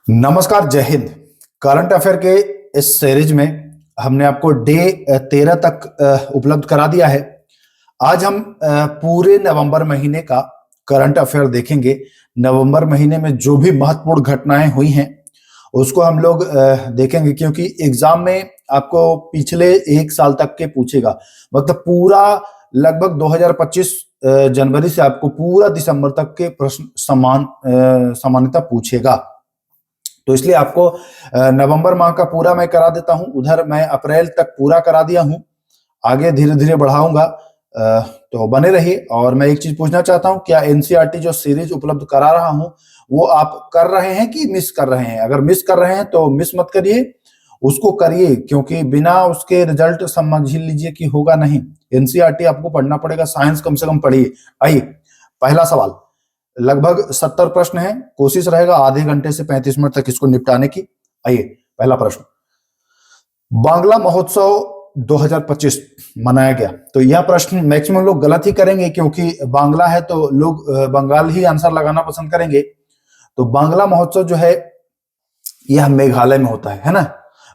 नमस्कार, जय Hind. Current affair के इस सीरीज में हमने आपको डे 13 तक उपलब्ध करा दिया है। आज हम पूरे नवंबर महीने का करंट अफेयर देखेंगे। नवंबर महीने में जो भी महत्वपूर्ण घटनाएं हुई हैं उसको हम लोग देखेंगे, क्योंकि एग्जाम में आपको पिछले एक साल तक के पूछेगा। मतलब पूरा लगभग 2025 जनवरी से आपको पूरा दिसंबर तक के प्रश्न सामान्यतः पूछेगा। तो इसलिए आपको नवंबर माह का पूरा मैं करा देता हूं। उधर मैं अप्रैल तक पूरा करा दिया हूं, आगे धीरे धीरे बढ़ाऊंगा। तो बने रहिए। और मैं एक चीज पूछना चाहता हूं, क्या एनसीईआरटी जो सीरीज उपलब्ध करा रहा हूं वो आप कर रहे हैं कि मिस कर रहे हैं? अगर मिस कर रहे हैं तो मिस मत करिए, उसको करिए, क्योंकि बिना उसके रिजल्ट समझ लीजिए कि होगा नहीं। एनसीईआरटी आपको पढ़ना पड़ेगा, साइंस कम से कम पढ़िए। आइए, पहला सवाल, लगभग 70 प्रश्न है, कोशिश रहेगा आधे घंटे से 35 मिनट तक इसको निपटाने की। आइए, पहला प्रश्न, बांग्ला महोत्सव 2025 मनाया गया। तो यह प्रश्न मैक्सिमम लोग गलत ही करेंगे, क्योंकि बांग्ला है तो लोग बंगाल ही आंसर लगाना पसंद करेंगे। तो बांग्ला महोत्सव जो है यह मेघालय में होता है ना?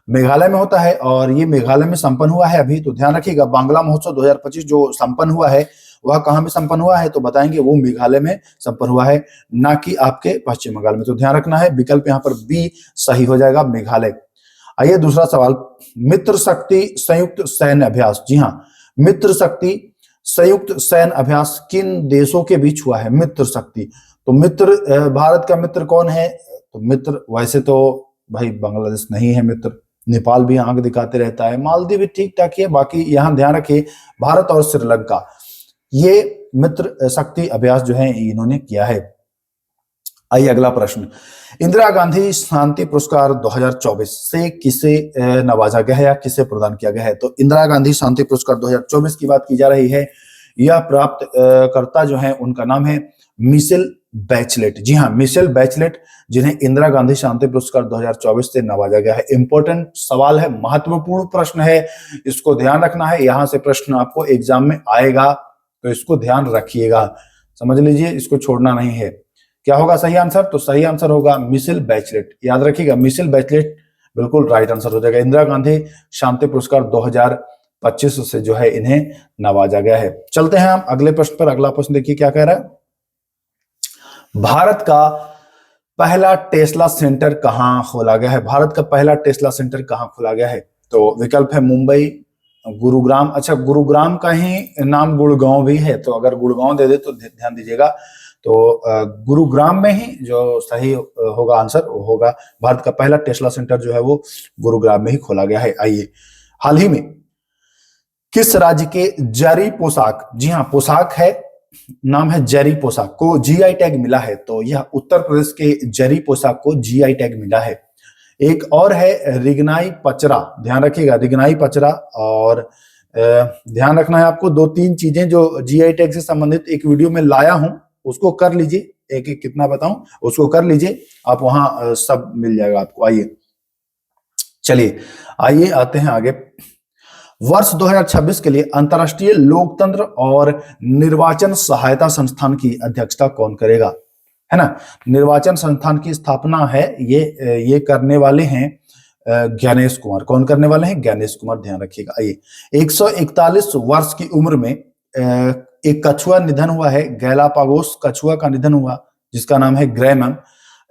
मेघालय में होता है और ये मेघालय में संपन्न हुआ है अभी। तो ध्यान रखिएगा, बांग्ला महोत्सव 2025 जो संपन्न हुआ है वह कहां में संपन्न हुआ है? तो बताएंगे वो मेघालय में संपन्न हुआ है, ना कि आपके पश्चिम बंगाल में। तो ध्यान रखना है, विकल्प यहाँ पर बी सही हो जाएगा, मेघालय। आइए दूसरा सवाल, मित्र शक्ति संयुक्त सैन्य अभ्यास। जी हाँ, मित्र शक्ति संयुक्त सैन्य अभ्यास किन देशों के बीच हुआ है? मित्र शक्ति, तो मित्र, भारत का मित्र कौन है? तो मित्र वैसे तो भाई बांग्लादेश नहीं है मित्र, नेपाल भी आंख दिखाते रहता है, मालदीव भी ठीक ठाक है। बाकी यहां ध्यान रखिए, भारत और श्रीलंका, ये मित्र शक्ति अभ्यास जो है इन्होंने किया है। आइए अगला प्रश्न, इंदिरा गांधी शांति पुरस्कार 2024 से किसे नवाजा गया है या किसे प्रदान किया गया है? तो इंदिरा गांधी शांति पुरस्कार 2024 की बात की जा रही है। यह प्राप्त कर्ता जो है उनका नाम है मिशेल बैचलेट। जी हाँ, मिशेल बैचलेट, जिन्हें इंदिरा गांधी शांति पुरस्कार 2024 से नवाजा गया है। इंपॉर्टेंट सवाल है, महत्वपूर्ण प्रश्न है, इसको ध्यान रखना है। यहां से प्रश्न आपको एग्जाम में आएगा, तो इसको ध्यान रखिएगा, समझ लीजिए, इसको छोड़ना नहीं है। क्या होगा सही आंसर? तो सही आंसर होगा मिशेल बैचलेट। याद रखिएगा, मिशेल बैचलेट बिल्कुल राइट आंसर हो जाएगा। इंदिरा गांधी शांति पुरस्कार 2025 से जो है इन्हें नवाजा गया है। चलते हैं हम अगले प्रश्न पर। अगला प्रश्न देखिए क्या कह रहा है, भारत का पहला टेस्ला सेंटर कहां खोला गया है? भारत का पहला टेस्ला सेंटर कहां खोला गया है? तो विकल्प है मुंबई, गुरुग्राम। अच्छा, गुरुग्राम का ही नाम गुड़गांव भी है, तो अगर गुड़गांव दे दे तो ध्यान दीजिएगा। तो गुरुग्राम में ही जो सही होगा आंसर वो होगा, भारत का पहला टेस्ला सेंटर जो है वो गुरुग्राम में ही खोला गया है। आइए, हाल ही में किस राज्य के जरी पोशाक, जी हाँ पोशाक है, नाम है जरी पोशाक, को जीआई टैग मिला है? तो यह उत्तर प्रदेश के जरी पोशाक को जीआई टैग मिला है। एक और है रिगनाई पचरा, ध्यान रखिएगा, रिगनाई पचरा। और ध्यान रखना है आपको, दो तीन चीजें जो जीआई टैग से संबंधित एक वीडियो में लाया हूं, उसको कर लीजिए। एक एक कितना बताऊं, उसको कर लीजिए, आप वहां सब मिल जाएगा आपको। आइए, चलिए आइए आते हैं आगे। वर्ष 2026 के लिए अंतर्राष्ट्रीय लोकतंत्र और निर्वाचन सहायता संस्थान की अध्यक्षता कौन करेगा? है ना, निर्वाचन संस्थान की स्थापना है, ये करने वाले हैं ज्ञानेश कुमार। कौन करने वाले हैं? ज्ञानेश कुमार, ध्यान रखिएगा। आइए, 141 वर्ष की उम्र में एक कछुआ निधन हुआ है, गैलापागोस कछुआ का निधन हुआ, जिसका नाम है ग्रेमम।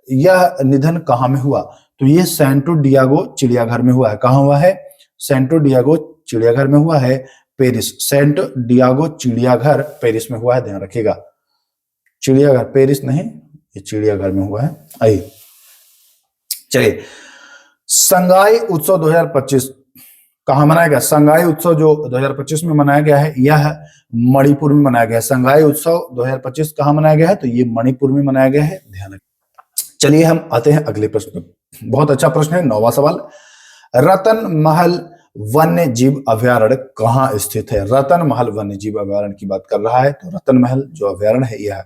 यह निधन कहां में हुआ? तो ये सेंटो डियागो चिड़ियाघर में हुआ है। कहां हुआ है? सेंटो डियागो चिड़ियाघर में हुआ है, पेरिस। सेंट डियागो चिड़ियाघर पेरिस में हुआ है, ध्यान रखिएगा। चिड़ियाघर पेरिस नहीं, ये चिड़ियाघर में हुआ है। आइए, चलिए, संगाई उत्सव 2025 कहां मनाया गया? संगाई उत्सव जो 2025 में मनाया गया है, यह मणिपुर में मनाया गया है। संगाई उत्सव 2025 कहां मनाया गया है? तो ये मणिपुर में मनाया गया है, ध्यान रखिए। चलिए हम आते हैं अगले प्रश्न पर। बहुत अच्छा प्रश्न है, 9वां सवाल, रतन महल वन्य जीव अभयारण्य कहां स्थित है? रतन महल वन्य जीव अभयारण्य की बात कर रहा है। तो रतन महल जो अभयारण्य है यह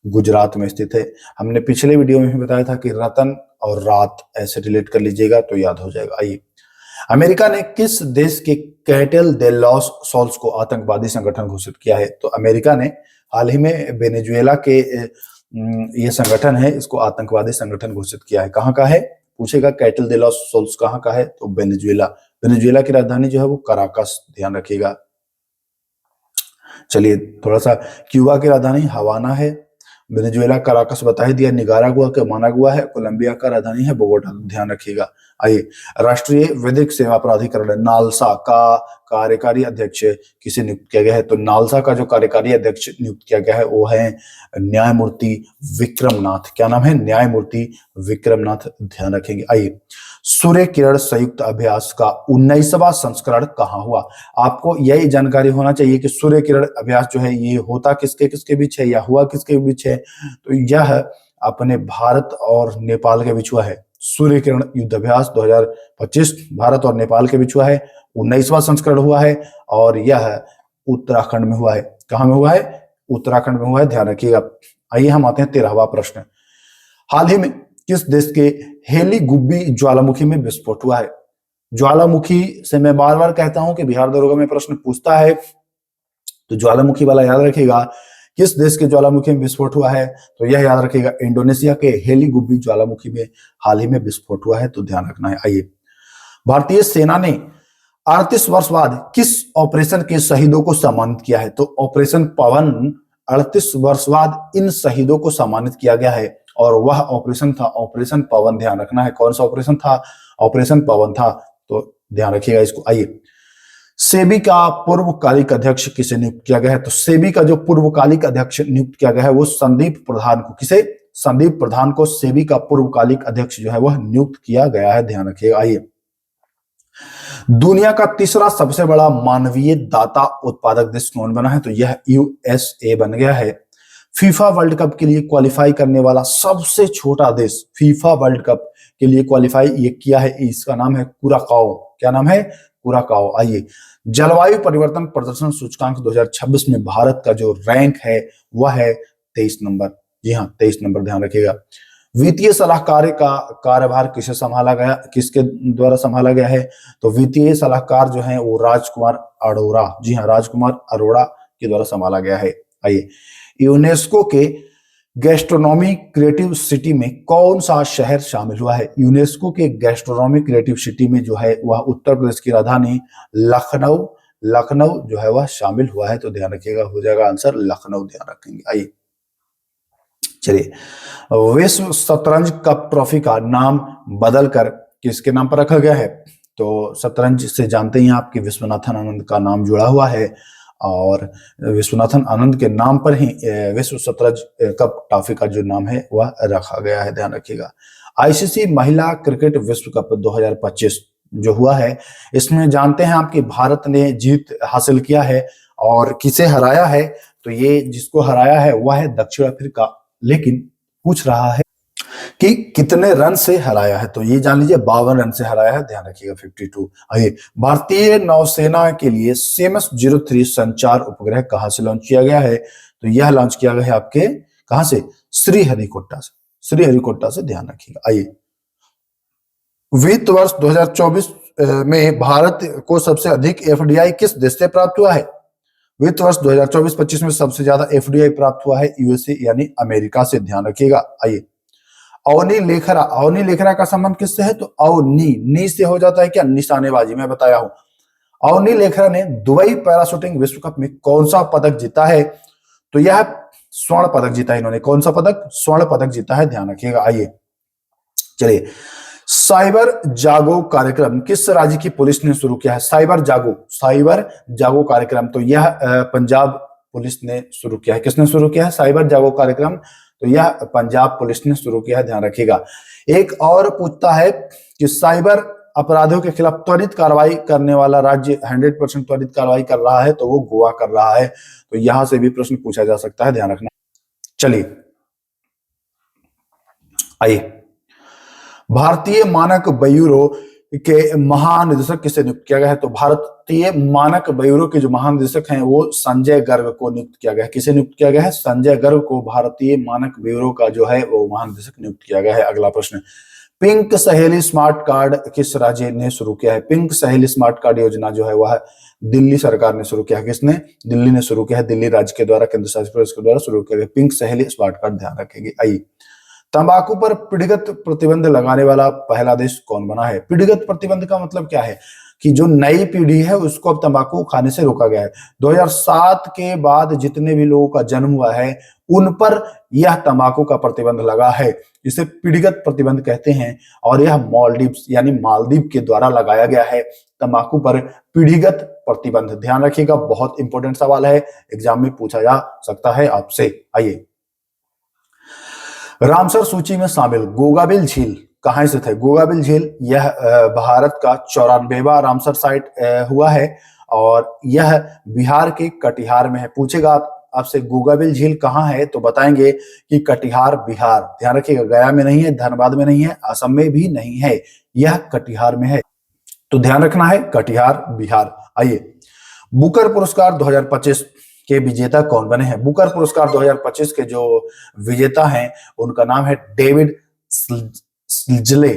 गुजरात में स्थित है। हमने पिछले वीडियो में भी बताया था कि रतन और रात ऐसे रिलेट कर लीजिएगा तो याद हो जाएगा। आइए, अमेरिका ने किस देश के कैटल दे लॉस सोल्स को आतंकवादी संगठन घोषित किया है? तो अमेरिका ने हाल ही में वेनेजुएला के ये संगठन है, इसको आतंकवादी संगठन घोषित किया है। कहाँ का है पूछेगा, कैटल दे लॉस सोल्स कहाँ का है, तो वेनेजुएला। वेनेजुएला की राजधानी जो है वो कराकस, ध्यान रखिएगा। चलिए थोड़ा सा, क्यूबा की राजधानी हवाना है। वेनेजुएला कराकस बता ही दिया। निकारागुआ के मानागुआ है। कोलंबिया का राजधानी है बोगोटा, ध्यान रखिएगा। आइए, राष्ट्रीय विधिक सेवा प्राधिकरण नालसा का कार्यकारी अध्यक्ष किसे नियुक्त किया गया है, तो नालसा का जो कार्यकारी अध्यक्ष नियुक्त किया गया है वो है न्यायमूर्ति विक्रमनाथ। क्या नाम है, न्यायमूर्ति विक्रमनाथ, ध्यान रखेंगे। आइए, सूर्य किरण संयुक्त अभ्यास का 19वां संस्करण कहाँ हुआ। आपको यही जानकारी होना चाहिए कि सूर्य किरण अभ्यास जो है ये होता किसके किसके बीच है या हुआ किसके बीच है, तो यह अपने भारत और नेपाल के बीच हुआ है। सूर्य किरण युद्ध अभ्यास 2025 भारत और नेपाल के बीच हुआ है, 19वां संस्करण हुआ है और यह उत्तराखंड में हुआ है। कहां में हुआ है, उत्तराखंड में हुआ है, ध्यान रखिएगा। आइए हम आते हैं 13वां प्रश्न। हाल ही में किस देश के हेली गुब्बी ज्वालामुखी में विस्फोट हुआ है। ज्वालामुखी से मैं बार बार कहता हूं कि बिहार दरोगा में प्रश्न पूछता है, तो ज्वालामुखी वाला याद रखिएगा। किस देश के ज्वालामुखी में विस्फोट हुआ है, तो यह याद रखिएगा, इंडोनेशिया के हेली गुब्बी ज्वालामुखी में हाल ही में विस्फोट हुआ है, तो ध्यान रखना है। आइए, भारतीय सेना ने 38 वर्ष बाद किस ऑपरेशन के शहीदों को सम्मानित किया है, तो ऑपरेशन पवन 38 वर्ष बाद इन शहीदों को सम्मानित किया गया है और वह ऑपरेशन था ऑपरेशन पवन, ध्यान रखना है। कौन सा ऑपरेशन था, ऑपरेशन पवन था, तो ध्यान रखिएगा इसको। आइए, सेबी का पूर्वकालिक अध्यक्ष किसे नियुक्त किया गया है, तो सेबी का जो पूर्वकालिक अध्यक्ष नियुक्त किया गया है वो संदीप प्रधान को, किसे, संदीप प्रधान को सेबी का पूर्वकालिक अध्यक्ष जो है वह नियुक्त किया गया है, ध्यान रखिएगा। आइए, दुनिया का तीसरा सबसे बड़ा मानवीय दाता उत्पादक देश कौन बना है, तो यह यूएसए बन गया है। फीफा वर्ल्ड कप के लिए क्वालिफाई करने वाला सबसे छोटा देश, फीफा वर्ल्ड कप के लिए क्वालिफाई ये किया है, इसका नाम है कुराकाओ। क्या नाम है, कुराकाओ। आइए, जलवायु परिवर्तन प्रदर्शन सूचकांक 2026 में भारत का जो रैंक है वह है 23 नंबर। जी हाँ, 23 नंबर, ध्यान रखिएगा। वित्तीय सलाहकार का कार्यभार किसे संभाला गया, किसके द्वारा संभाला गया है, तो वित्तीय सलाहकार जो है वो राजकुमार अरोड़ा, जी हाँ, राजकुमार अरोड़ा के द्वारा संभाला गया है। आइए, यूनेस्को के गैस्ट्रोनॉमी क्रिएटिव सिटी में कौन सा शहर शामिल हुआ है। यूनेस्को के गैस्ट्रोनॉमी क्रिएटिव सिटी में जो है वह उत्तर प्रदेश की राजधानी लखनऊ जो है वह शामिल हुआ है, तो ध्यान रखिएगा, हो जाएगा आंसर लखनऊ, ध्यान रखेंगे। आइए, चलिए, विश्व शतरंज कप ट्रॉफी का नाम बदलकर किसके नाम पर रखा गया है, तो शतरंज से जानते हैं आप कि विश्वनाथन आनंद का नाम जुड़ा हुआ है और विश्वनाथन आनंद के नाम पर ही विश्व शतरंज कप ट्रॉफी का जो नाम है वह रखा गया है, ध्यान रखिएगा। आईसीसी महिला क्रिकेट विश्व कप 2025 जो हुआ है, इसमें जानते हैं आप कि भारत ने जीत हासिल किया है और किसे हराया है, तो ये जिसको हराया है वह है दक्षिण अफ्रीका, लेकिन पूछ रहा है कि कितने रन से हराया है, तो ये जान लीजिए 52 रन से हराया है, ध्यान रखिएगा 52। आइए, भारतीय नौसेना के लिए CMS-03 संचार उपग्रह कहां से लॉन्च किया गया है, तो यह लॉन्च किया गया है आपके कहां से, श्रीहरिकोटा से, श्रीहरिकोटा से, ध्यान रखिएगा। आइए, वित्त वर्ष 2024 में भारत को सबसे अधिक FDI किस देश से प्राप्त हुआ है। वित्त वर्ष 2024-25 में सबसे ज्यादा FDI प्राप्त हुआ है यूएसए यानी अमेरिका से, ध्यान रखिएगा। आइए, अवनी लेखरा का संबंध किससे है, तो नी से हो जाता है क्या, निशानेबाजी, मैं बताया हूं। अवनी लेखरा ने दुबई पैराशूटिंग विश्व कप में कौन सा पदक जीता है, तो यह स्वर्ण पदक जीता है इन्होंने। कौन सा पदक, स्वर्ण पदक जीता है, ध्यान रखिएगा। आइए, चलिए, साइबर जागो कार्यक्रम किस राज्य की पुलिस ने शुरू किया है, साइबर जागो कार्यक्रम, तो यह पंजाब पुलिस ने शुरू किया है। किसने शुरू किया है साइबर जागो कार्यक्रम, तो यह पंजाब पुलिस ने शुरू किया है, ध्यान रखिएगा। एक और पूछता है कि साइबर अपराधों के खिलाफ त्वरित कार्रवाई करने वाला राज्य 100% त्वरित कार्रवाई कर रहा है, तो वो गोवा कर रहा है, तो यहां से भी प्रश्न पूछा जा सकता है, ध्यान रखना। चलिए, आइए, भारतीय मानक ब्यूरो के महानिदेशक किसे नियुक्त किया गया है, तो भारतीय मानक ब्यूरो के जो महानिदेशक हैं वो संजय गर्ग को नियुक्त किया गया है। किसे नियुक्त किया गया है, संजय गर्ग को भारतीय मानक ब्यूरो का जो है वो महानिदेशक नियुक्त किया गया है। अगला प्रश्न, पिंक सहेली स्मार्ट कार्ड किस राज्य ने शुरू किया है। पिंक सहेली स्मार्ट कार्ड योजना जो है वह दिल्ली सरकार ने शुरू किया। किसने? दिल्ली ने शुरू किया है। दिल्ली राज्य के द्वारा, केंद्र शासित प्रदेश के द्वारा शुरू किया गया पिंक सहेली स्मार्ट कार्ड, ध्यान रखेंगे। आइए, तंबाकू पर पीढ़ीगत प्रतिबंध लगाने वाला पहला देश कौन बना है? पीढ़ीगत प्रतिबंध का मतलब क्या है कि जो नई पीढ़ी है उसको अब तंबाकू खाने से रोका गया है। 2007 के बाद जितने भी लोगों का जन्म हुआ है उन पर यह तंबाकू का प्रतिबंध लगा है, इसे पीढ़ीगत प्रतिबंध कहते हैं। और यह मालदीव्स यानी मालदीव के द्वारा लगाया गया है तंबाकू पर पीढ़ीगत प्रतिबंध। ध्यान रखिएगा, बहुत इंपॉर्टेंट सवाल है, एग्जाम में पूछा जा सकता है आपसे। आइए, रामसर सूची में शामिल गोगाबिल झील कहां स्थित है? गोगाबिल झील यह भारत का 94वां रामसर साइट हुआ है और यह बिहार के कटिहार में है। पूछेगा आपसे गोगाबिल झील कहाँ है तो बताएंगे कि कटिहार, बिहार। ध्यान रखिएगा, गया में नहीं है, धनबाद में नहीं है, असम में भी नहीं है, यह कटिहार में है, तो ध्यान रखना है कटिहार, बिहार। आइए, बुकर पुरस्कार 2025 के विजेता कौन बने हैं? बुकर पुरस्कार 2025 के जो विजेता हैं उनका नाम है डेविड स्जिले।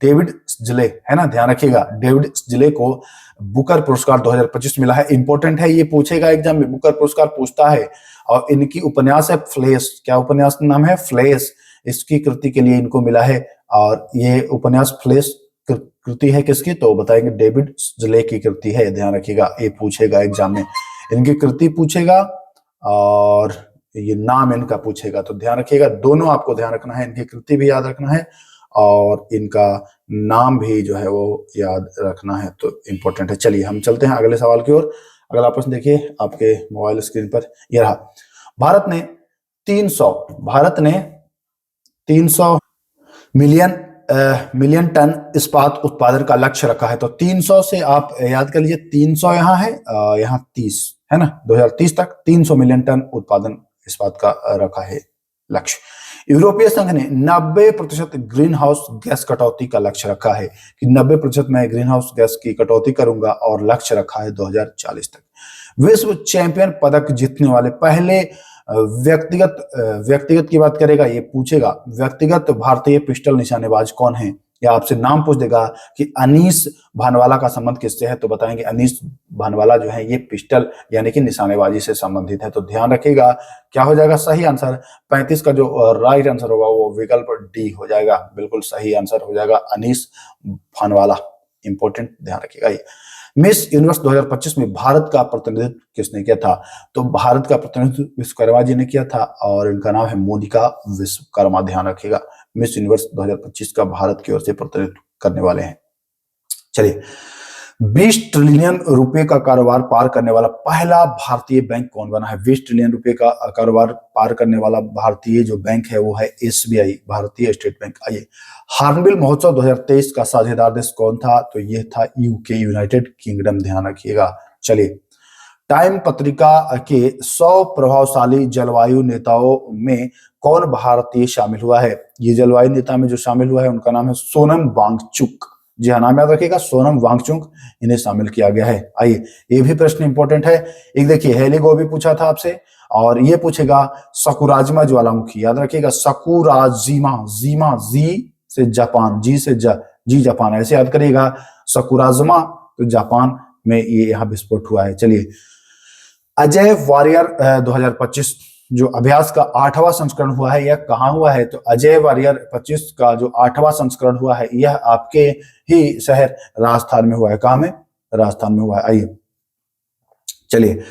डेविड स्जिले है ना, ध्यान रखिएगा, डेविड स्जिले को बुकर पुरस्कार 2025 मिला है। इंपॉर्टेंट है, ये पूछेगा एग्जाम में, बुकर पुरस्कार पूछता है। और इनकी उपन्यास है फ्लेश। क्या उपन्यास का नाम है? फ्लेश। इसकी कृति के लिए इनको मिला है और ये उपन्यास फ्लेश कृति है किसकी तो बताएंगे डेविड स्जिले की कृति है। ध्यान रखिएगा, ये पूछेगा एग्जाम में, इनकी कृति पूछेगा और ये नाम इनका पूछेगा, तो ध्यान रखिएगा, दोनों आपको ध्यान रखना है, इनकी कृति भी याद रखना है और इनका नाम भी जो है वो याद रखना है, तो इंपॉर्टेंट है। चलिए हम चलते हैं अगले सवाल की ओर। अगला प्रश्न देखिए आपके मोबाइल स्क्रीन पर, यह रहा। भारत ने 300 मिलियन टन इस्पात उत्पादन का लक्ष्य रखा है। तो 300 से आप याद कर लीजिए, 300 यहाँ है, यहाँ 30 है ना, 2030 तक 300 मिलियन टन उत्पादन इस्पात का रखा है लक्ष्य। यूरोपीय संघ ने 90% ग्रीन हाउस गैस कटौती का लक्ष्य रखा है कि 90% मैं ग्रीन हाउस गैस की कटौती करूंगा और लक्ष्य रखा है 2040 तक। विश्व चैंपियन पदक जीतने वाले पहले व्यक्तिगत की बात करेगा, ये पूछेगा व्यक्तिगत भारतीय पिस्टल निशानेबाज कौन है, या आपसे नाम पूछ देगा कि अनीस भानवाला का संबंध किससे है, तो बताएंगे अनीस भानवाला जो है ये पिस्टल यानी कि निशानेबाजी से संबंधित है। तो ध्यान रखिएगा, क्या हो जाएगा सही आंसर? 35 का जो राइट आंसर होगा वो विकल्प डी हो जाएगा, बिल्कुल सही आंसर हो जाएगा अनीस भानवाला। इंपॉर्टेंट, ध्यान रखिएगा। मिस यूनिवर्स 2025 में भारत का प्रतिनिधित्व किसने किया था? तो भारत का प्रतिनिधित्व विश्वकर्मा जी ने किया था और इनका नाम है मोनिका विश्वकर्मा। ध्यान रखिएगा, मिस यूनिवर्स 2025 का भारत की ओर से प्रतिनिधित्व करने वाले हैं। चलिए, 20 ट्रिलियन रुपए का कारोबार पार करने वाला पहला भारतीय बैंक कौन बना है? 20 ट्रिलियन रुपए का कारोबार पार करने वाला भारतीय जो बैंक है वो है एसबीआई, भारतीय स्टेट बैंक। आइए, हार्नबिल महोत्सव 2023 का साझेदार देश कौन था? तो यह था यूके, यूनाइटेड किंगडम। ध्यान रखिएगा। चलिए, टाइम पत्रिका के 100 प्रभावशाली जलवायु नेताओं में कौन भारतीय शामिल हुआ है? ये जलवायु नेता में जो शामिल हुआ है उनका नाम है सोनम वांगचुक। जी हाँ, नाम याद रखिएगा, सोनम वांगचुक, इन्हें शामिल किया गया है। आइए, ये भी प्रश्न इंपॉर्टेंट है। एक देखिए, हेलिगो भी पूछा था आपसे और ये पूछेगा सकुराजिमा ज्वालामुखी। याद रखिएगा, सकुराजिमा, जीमा जी से जापान, जी से जी जापान, ऐसे याद करिएगा। सकुराजिमा तो जापान में ये यहाँ विस्फोट हुआ है। चलिए, अजय वारियर 2025 जो अभ्यास का 8वां संस्करण हुआ है, यह कहाँ हुआ है? तो अजय वारियर 25 का जो 8वां संस्करण हुआ है यह आपके ही शहर राजस्थान में हुआ है। कहाँ में? राजस्थान में हुआ है। आइए, चलिए,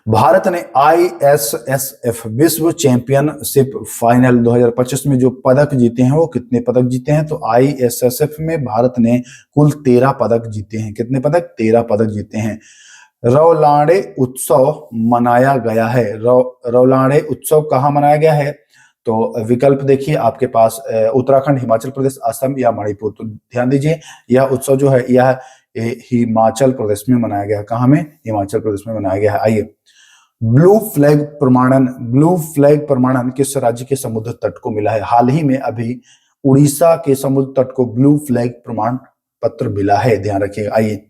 भारत ने ISSF विश्व चैंपियनशिप फाइनल 2025 में जो पदक जीते हैं वो कितने पदक जीते हैं? तो ISSF में भारत ने कुल 13 पदक जीते हैं। कितने पदक? 13 पदक जीते हैं। रौलाड़े उत्सव मनाया गया है। रौलाड़े उत्सव कहाँ मनाया गया है? तो विकल्प देखिए आपके पास, उत्तराखंड, हिमाचल प्रदेश, असम या मणिपुर। तो ध्यान दीजिए, यह उत्सव जो है यह हिमाचल प्रदेश में मनाया गया है। कहाँ में? हिमाचल प्रदेश में मनाया गया है। आइए, ब्लू फ्लैग प्रमाणन किस राज्य के समुद्र तट को मिला है? हाल ही में अभी उड़ीसा के समुद्र तट को ब्लू फ्लैग प्रमाण पत्र मिला है। ध्यान रखिएगा। आइए,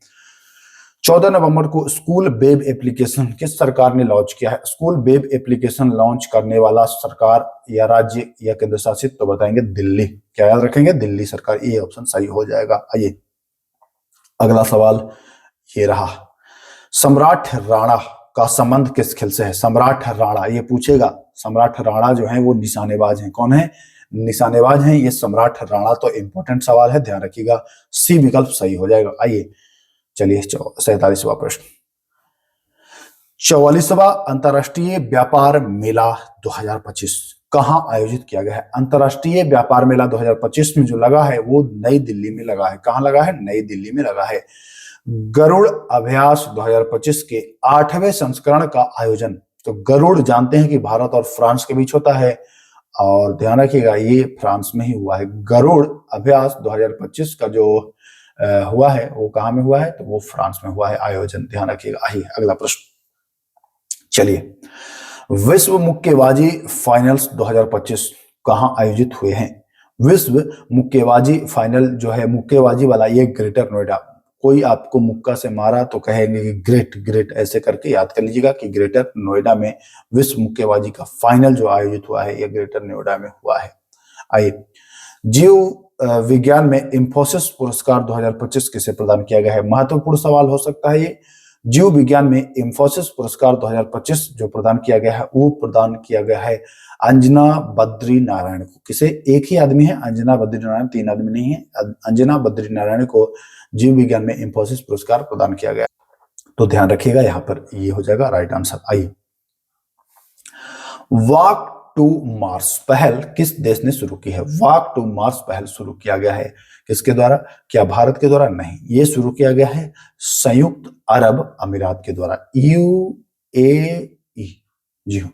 14 नवंबर को स्कूल वेब एप्लीकेशन किस सरकार ने लॉन्च किया है? स्कूल वेब एप्लीकेशन लॉन्च करने वाला सरकार या राज्य या केंद्र शासित, तो बताएंगे दिल्ली। क्या याद रखेंगे? दिल्ली सरकार। ये ऑप्शन सही हो जाएगा। आइए, अगला सवाल ये रहा। सम्राट राणा का संबंध किस खेल से है? सम्राट राणा, ये पूछेगा। सम्राट राणा जो है वो निशानेबाज हैं। कौन है? निशानेबाज हैं ये सम्राट राणा। तो इंपॉर्टेंट सवाल है, ध्यान रखिएगा, सी विकल्प सही हो जाएगा। आइए चलिए 47वां प्रश्न। 44वां अंतर्राष्ट्रीय व्यापार मेला 2025 कहां आयोजित किया गया है? अंतर्राष्ट्रीय व्यापार मेला 2025 में जो लगा है वो नई दिल्ली में लगा है। कहां लगा है? नई दिल्ली में लगा है। गरुड़ अभ्यास 2025 के 8वें संस्करण का आयोजन, तो गरुड़ जानते हैं कि भारत और फ्रांस के बीच होता है, और ध्यान रखिएगा ये फ्रांस में ही हुआ है। गरुड़ अभ्यास 2025 का जो हुआ है वो कहां में हुआ है? तो वो फ्रांस में हुआ है आयोजन, ध्यान रखिएगा। आइए अगला प्रश्न। चलिए, विश्व मुक्केबाजी फाइनल्स 2025 कहां आयोजित हुए हैं? विश्व मुक्केबाजी फाइनल जो है मुक्केबाजी वाला, ये ग्रेटर नोएडा। कोई आपको मुक्का से मारा तो कहेंगे कि ग्रेट ग्रेट, ऐसे करके याद कर लीजिएगा कि ग्रेटर नोएडा में विश्व मुक्केबाजी का फाइनल जो आयोजित हुआ है ये ग्रेटर नोएडा में हुआ है। आइए, जीव विज्ञान में इंफोसिस पुरस्कार 2025 किसे प्रदान किया गया है? महत्वपूर्ण सवाल हो सकता है ये। जीव विज्ञान में इंफोसिस पुरस्कार 2025 जो प्रदान किया गया है वो प्रदान किया गया है अंजना बद्री नारायण को। किसे? एक ही आदमी है अंजना बद्री नारायण, तीन आदमी नहीं है। अंजना बद्री नारायण को जीव विज्ञान में इंफोसिस पुरस्कार प्रदान किया गया। तो ध्यान रखिएगा यहां पर ये हो जाएगा राइट आंसर। आइए, वॉक टू मार्स पहल किस देश ने शुरू की है? वॉक टू मार्स पहल शुरू किया गया है किसके द्वारा? क्या भारत के द्वारा? नहीं, ये शुरू किया गया है संयुक्त अरब अमीरात के द्वारा, यूएई। जी हाँ,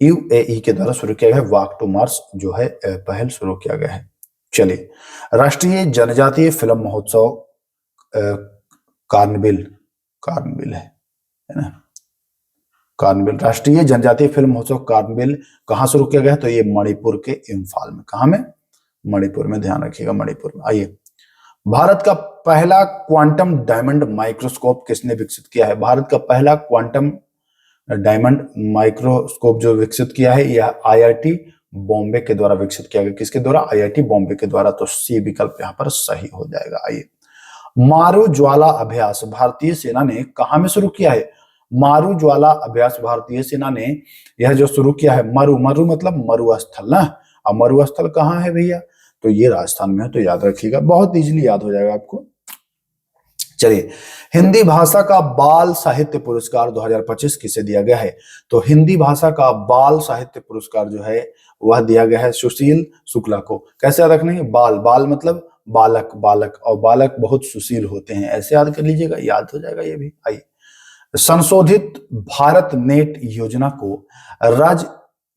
यूएई के द्वारा शुरू किया गया है वॉक टू मार्स जो है पहल शुरू किया गया है। चलिए, राष्ट्रीय जनजातीय फिल्म महोत्सव कार्निवल है ना? कार्निवल, राष्ट्रीय जनजातीय फिल्म महोत्सव कार्निवल कहां शुरू किया गया है? तो ये मणिपुर के इम्फाल में। कहां में? मणिपुर में, ध्यान रखिएगा मणिपुर में। आइए, भारत का पहला क्वांटम डायमंड माइक्रोस्कोप किसने विकसित किया है? भारत का पहला क्वांटम डायमंड माइक्रोस्कोप जो विकसित किया है यह आईआईटी बॉम्बे के द्वारा विकसित किया गया। किसके द्वारा? आईआईटी बॉम्बे के द्वारा। तो सी विकल्प यहां पर सही हो जाएगा। आइए, मारू ज्वाला अभ्यास भारतीय सेना ने कहां में शुरू किया है? मारू ज्वाला अभ्यास भारतीय सेना ने यह जो शुरू किया है, मरु मतलब मरुस्थल ना, अब मरुस्थल कहाँ है भैया? तो ये राजस्थान में है। तो याद रखिएगा, बहुत इजीली याद हो जाएगा आपको। चलिए, हिंदी भाषा का बाल साहित्य पुरस्कार 2025 किसे दिया गया है? तो हिंदी भाषा का बाल साहित्य पुरस्कार जो है वह दिया गया है सुशील शुक्ला को। कैसे याद रखना है? बाल मतलब बालक, और बालक बहुत सुशील होते हैं, ऐसे याद कर लीजिएगा, याद हो जाएगा ये भी। आइए, संशोधित भारत नेट योजना को राज्य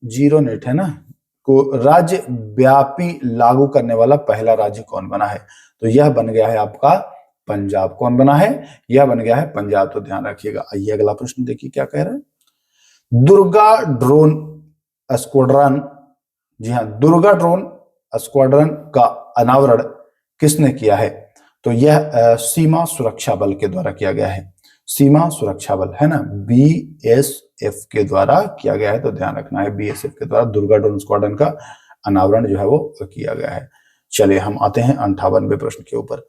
जीरो नेट है ना को राज्य व्यापी लागू करने वाला पहला राज्य कौन बना है? तो यह बन गया है आपका पंजाब। कौन बना है? यह बन गया है पंजाब। तो ध्यान रखिएगा। आइए अगला प्रश्न देखिए क्या कह रहा है। दुर्गा ड्रोन स्क्वाड्रन, जी हाँ, दुर्गा ड्रोन स्क्वाड्रन का अनावरण किसने किया है? तो यह सीमा सुरक्षा बल के द्वारा किया गया है। सीमा सुरक्षा बल है ना, बीएसएफ के द्वारा किया गया है। तो ध्यान रखना है बीएसएफ के द्वारा दुर्गा ड्रोन स्क्वाड्रन का अनावरण जो है वो किया गया है। चलिए, हम आते हैं 58वें प्रश्न के ऊपर।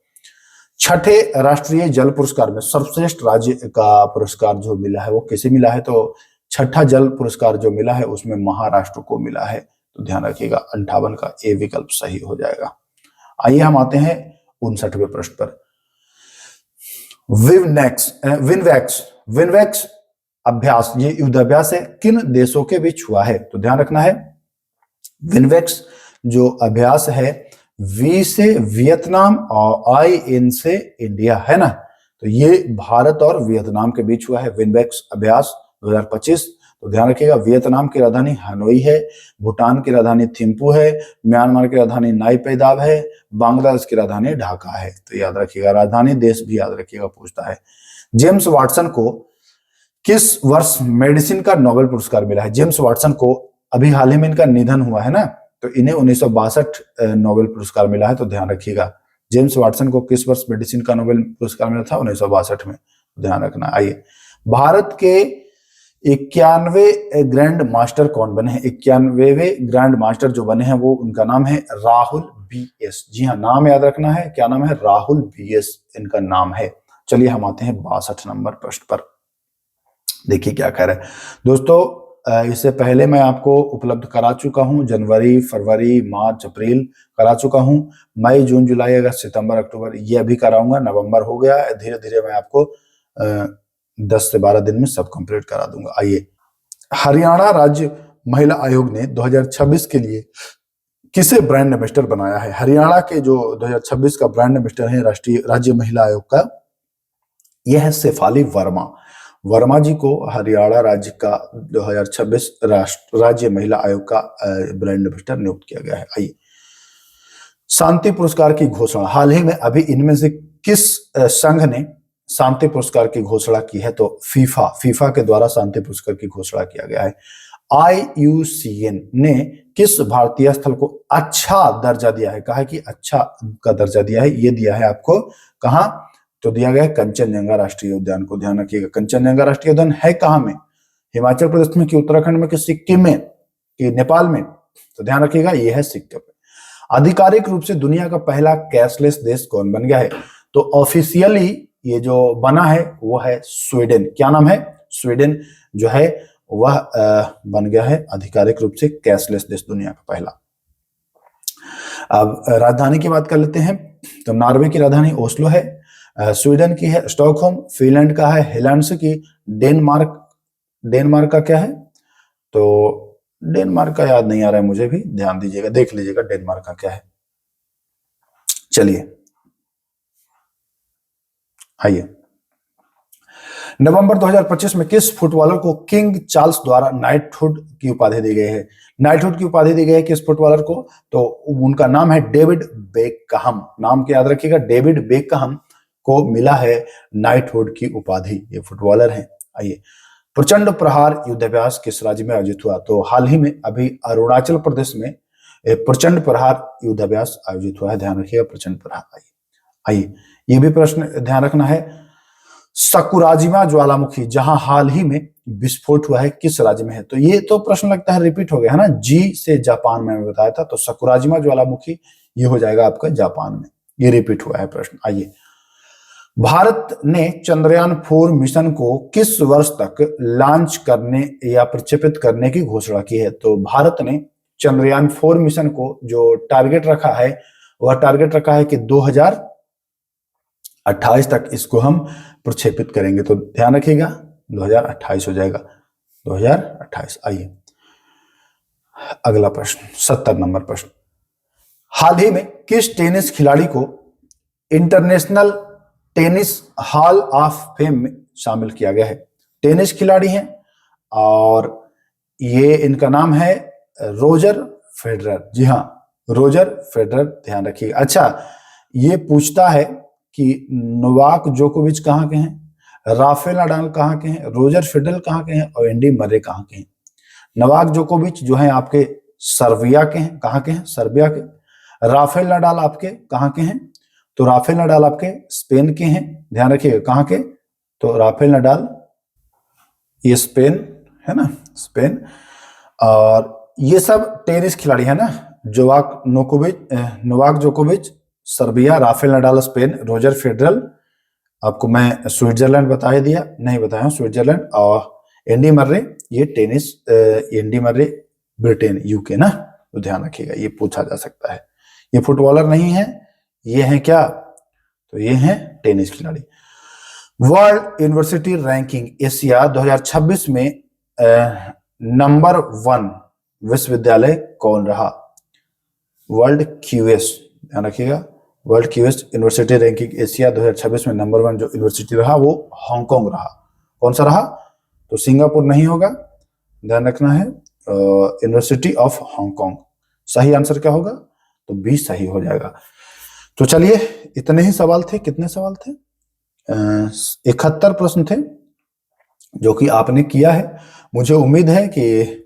छठे राष्ट्रीय जल पुरस्कार में सर्वश्रेष्ठ राज्य का पुरस्कार जो मिला है वो किसे मिला है? तो छठा जल पुरस्कार जो मिला है उसमें महाराष्ट्र को मिला है। तो ध्यान रखिएगा 58 का ए विकल्प सही हो जाएगा। आइए हम आते हैं 59वें प्रश्न पर। विनवेक्स अभ्यास, ये युद्धाभ्यास है, किन देशों के बीच हुआ है? तो ध्यान रखना है, विनवेक्स जो अभ्यास है, वी से वियतनाम और आई इन से इंडिया है ना, तो ये भारत और वियतनाम के बीच हुआ है विनवेक्स अभ्यास 2025। तो ध्यान रखिएगा, वियतनाम की राजधानी हनोई है, भूटान की राजधानी थिम्पू है, म्यांमार की राजधानी नाईपैदाव है, बांग्लादेश की राजधानी ढाका है। तो याद रखिएगा, राजधानी देश भी याद रखिएगा पूछता है। जेम्स वाटसन को किस वर्ष मेडिसिन का नोबेल पुरस्कार मिला है? जेम्स वाटसन को अभी हाल ही में इनका निधन हुआ है ना, तो इन्हें 1962 नोबेल पुरस्कार मिला है। तो ध्यान रखिएगा, जेम्स वाटसन को किस वर्ष मेडिसिन का नोबेल पुरस्कार मिला था? 1962 में। ध्यान रखना। आइए, भारत के 91वें ग्रैंड मास्टर कौन बने हैं? 91वें ग्रैंड मास्टर जो बने हैं वो, उनका नाम है राहुल बीएस। जी हाँ, नाम याद रखना है, क्या नाम है? राहुल बीएस इनका नाम है। चलिए हम आते हैं 62 नंबर प्रश्न पर। देखिए क्या कह रहे हैं दोस्तों। इससे पहले मैं आपको उपलब्ध करा चुका हूं, जनवरी, फरवरी, मार्च, अप्रैल करा चुका हूं, मई, जून, जुलाई, अगस्त, सितंबर, अक्टूबर ये अभी कराऊंगा। नवंबर हो गया, धीरे धीरे मैं आपको 10 से 12 दिन में सब कंप्लीट करा दूंगा। आइए, हरियाणा राज्य महिला आयोग ने 2026 के लिए किसे ब्रांड एम्बेसडर बनाया है? हरियाणा के जो 2026 का ब्रांड एम्बेसडर है राष्ट्रीय राज्य महिला आयोग का, यह है शेफाली वर्मा। वर्मा जी को हरियाणा राज्य का 2026 राज्य महिला आयोग का ब्रांड एम्बेसडर नियुक्त किया गया है। आइए, शांति पुरस्कार की घोषणा हाल ही में अभी इनमें से किस संघ ने शांति पुरस्कार की घोषणा की है? तो फीफा के द्वारा शांति पुरस्कार की घोषणा किया गया है। IUCN ने किस भारतीय स्थल को अच्छा दर्जा दिया है? कहा है कि अच्छा का दर्जा दिया है, ये दिया है आपको कहां? तो दिया गया है कंचनजंगा राष्ट्रीय उद्यान को। ध्यान रखिएगा, कंचनजंगा राष्ट्रीय उद्यान है कहां में? हिमाचल प्रदेश में, कि उत्तराखंड में, कि सिक्किम में, कि नेपाल में? तो ध्यान रखिएगा, ये है सिक्किम में। आधिकारिक रूप से दुनिया का पहला कैशलेस देश कौन बन गया है? तो ऑफिशियली ये जो बना है वो है स्वीडन। क्या नाम है? स्वीडन जो है वह बन गया है आधिकारिक रूप से कैशलेस देश, दुनिया का पहला। अब राजधानी की बात कर लेते हैं। तो नॉर्वे की राजधानी ओस्लो है, स्वीडन की है स्टॉकहोम, फिनलैंड का है हेलसिंकी, डेनमार्क का क्या है? तो डेनमार्क का याद नहीं आ रहा है मुझे भी, ध्यान दीजिएगा, देख लीजिएगा डेनमार्क का क्या है। चलिए आइए, नवंबर 2025 में किस फुटबॉलर को किंग चार्ल्स द्वारा नाइटहुड की उपाधि दी गई है? नाइटहुड की उपाधि दी गई है किस फुटबॉलर को? तो उनका नाम है डेविड बेकहम। नाम के याद रखिएगा, डेविड बेकहम को मिला है नाइटहुड की उपाधि, ये फुटबॉलर हैं। आइए, प्रचंड प्रहार युद्धाभ्यास किस राज्य में आयोजित हुआ? तो हाल ही में अभी अरुणाचल प्रदेश में प्रचंड प्रहार युद्धाभ्यास आयोजित हुआ है। ध्यान रखिएगा, प्रचंड प्रहार। आइए, ये भी प्रश्न ध्यान रखना है, सकुराजिमा ज्वालामुखी जहां हाल ही में विस्फोट हुआ है किस राज्य में है? तो ये तो प्रश्न लगता है रिपीट हो गया है ना, जी से जापान में बताया था, तो सकुराजिमा ज्वालामुखी ये हो जाएगा आपका जापान में, ये रिपीट हुआ है प्रश्न। आइए, भारत ने चंद्रयान 4 मिशन को किस वर्ष तक लॉन्च करने या प्रक्षेपित करने की घोषणा की है? तो भारत ने चंद्रयान 4 मिशन को जो टारगेट रखा है, वह टारगेट रखा है कि 2028 तक इसको हम प्रक्षेपित करेंगे। तो ध्यान रखिएगा 2028 हो जाएगा, 2028। आइए, अगला प्रश्न, 70 नंबर प्रश्न, हाल ही में किस टेनिस खिलाड़ी को international tennis hall of fame में शामिल किया गया है? टेनिस खिलाड़ी हैं और ये इनका नाम है रोजर फेडरर। जी हाँ, रोजर फेडरर, ध्यान रखिएगा। अच्छा, ये पूछता है कि नोवाक जोकोविच कहाँ के हैं, राफेल नडाल कहाँ के हैं, रोजर फेडरर कहाँ के हैं और एंडी मर्रे कहाँ के हैं? नोवाक जोकोविच जो है आपके सर्बिया के हैं। कहाँ के हैं? सर्बिया के। राफेल नडाल आपके कहाँ के हैं? तो राफेल नडाल आपके स्पेन के हैं। ध्यान रखिएगा, कहाँ के? तो राफेल नडाल ये स्पेन है ना, स्पेन। और ये सब टेनिस खिलाड़ी है ना, नोवाक जोकोविच Serbia, Rafael Nadal Spain, Roger Federer आपको मैं स्विट्जरलैंड बता ही दिया, नहीं बताया स्विट्जरलैंड, और एंडी मर्रे ये टेनिस, एंडी मर्रे ब्रिटेन, यूके ना। तो ध्यान रखिएगा, ये पूछा जा सकता है। ये फुटबॉलर नहीं है, ये है क्या? तो ये है टेनिस खिलाड़ी। वर्ल्ड यूनिवर्सिटी रैंकिंग एशिया 2026 में नंबर 1 विश्वविद्यालय कौन रहा? वर्ल्ड क्यूएस, ध्यान रखिएगा, world QS university ranking Asia 2026 में नंबर 1 जो यूनिवर्सिटी रहा वो हांगकांग रहा। कौन सा रहा? तो सिंगापुर नहीं होगा, ध्यान रखना है, यूनिवर्सिटी ऑफ हांगकांग। सही आंसर क्या होगा? तो बी सही हो जाएगा। तो चलिए, इतने ही सवाल थे। कितने सवाल थे? 71 प्रश्न थे जो कि आपने किया है। मुझे उम्मीद है कि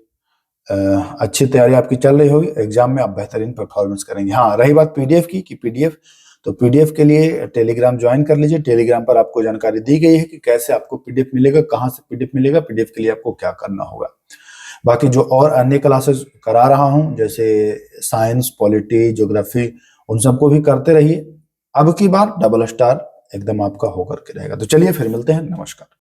अच्छी तैयारी आपकी चल रही होगी, एग्जाम में आप बेहतरीन परफॉर्मेंस करेंगे। हाँ, रही बात पीडीएफ की, कि पीडीएफ, तो पीडीएफ के लिए टेलीग्राम ज्वाइन कर लीजिए। टेलीग्राम पर आपको जानकारी दी गई है कि कैसे आपको पीडीएफ मिलेगा, कहाँ से पीडीएफ मिलेगा, पीडीएफ के लिए आपको क्या करना होगा। बाकी जो और अन्य क्लासेस करा रहा हूँ, जैसे साइंस, पॉलिटी, ज्योग्राफी, उन सबको भी करते रहिए। अब की बार डबल स्टार एकदम आपका होकर के रहेगा। तो चलिए फिर मिलते हैं, नमस्कार।